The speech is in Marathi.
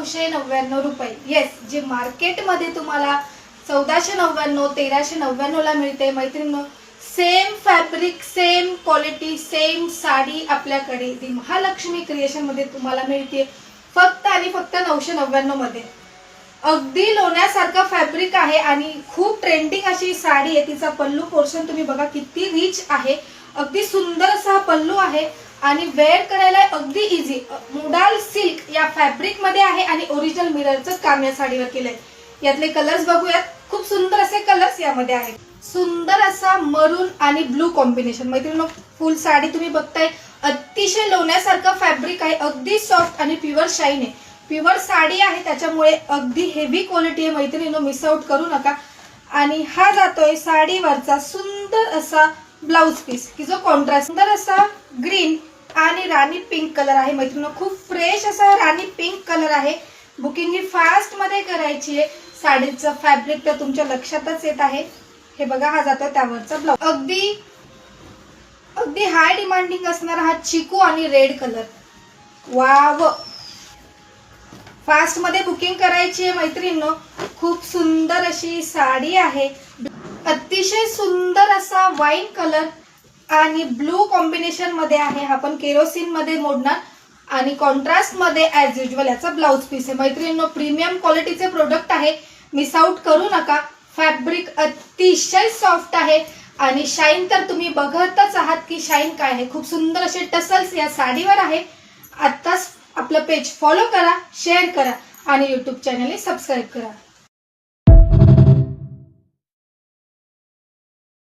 1499 रुपये. येस, जे मार्केटमध्ये तुम्हाला 1499 1399 ला मिळते मैत्रिणींनो. Same fabric, same quality, same sari आपल्याकडे दी महालक्ष्मी क्रिएशन मध्ये तुम्हाला मिळते फक्त आणि फक्त 999 मध्ये. अगदी लोण्यासारखं फॅब्रिक आहे आणि खूप ट्रेंडिंग अशी साडी आहे. तिचा पल्लू पोर्शन तुम्ही बघा किती रिच आहे. अगदी सुंदर असा पल्लू आहे आणि वेअर करायला अगदी इझी. मुडाल सिल्क या फॅब्रिक मध्ये आहे आणि ओरिजिनल मिररचं काम या साडीवर केलंय. यातले कलर्स बघूयात. खूप सुंदर असे कलर्स यामध्ये आहेत. सुंदर असा मरून आणि ब्लू कॉम्बिनेशन. मैत्रिणींनो, फुल साडी तुम्ही बघताय. अतिशय लोण्यासारखं फॅब्रिक आहे. अगदी सॉफ्ट आणि प्युअर शाईन आहे. प्युअर साडी आहे त्याच्यामुळे अगदी हेवी क्वालिटी आहे मैत्रिणींनो, मिस आउट करू नका. आणि हा जातोय साडीवरचा सुंदर असा ब्लाउज पीस की जो कॉन्ट्रास्ट सुंदर असा ग्रीन आणि राणी पिंक कलर आहे मैत्रिणींनो. खूप फ्रेश असा राणी पिंक कलर आहे. बुकिंग ही फास्ट मध्ये करायची आहे. साडीचं फॅब्रिक तर तुमच्या लक्षातच येत आहे. हे बघा, हा जातो त्यावरचा ब्लाउज. अगदी अगदी हाय डिमांडिंग असणारा हा चिकू आणि रेड कलर. वाव, फास्ट मध्ये बुकिंग करायची आहे मैत्रिणींनो. खूप सुंदर अशी साडी आहे. अतिशय सुंदर असा वाईन कलर आणि ब्लू कॉम्बिनेशन मध्ये आहे. आपण केरोसिन मध्ये मोडणार आणि कॉन्ट्रास्ट मध्ये ऍज युजल याचा ब्लाउज पीस आहे मैत्रिणींनो. प्रीमियम क्वालिटीचे प्रोडक्ट आहे, मिस आउट करू नका. फॅब्रिक अतिशय सॉफ्ट आहे आणि शाईन तर तुम्ही बघतच आहात की शाईन काय आहे. खूप सुंदर असे टसल्स या साडीवर आहे. आत्ताच आपलं पेज फॉलो करा, शेअर करा आणि यूट्यूब चॅनल सबस्क्राईब करा.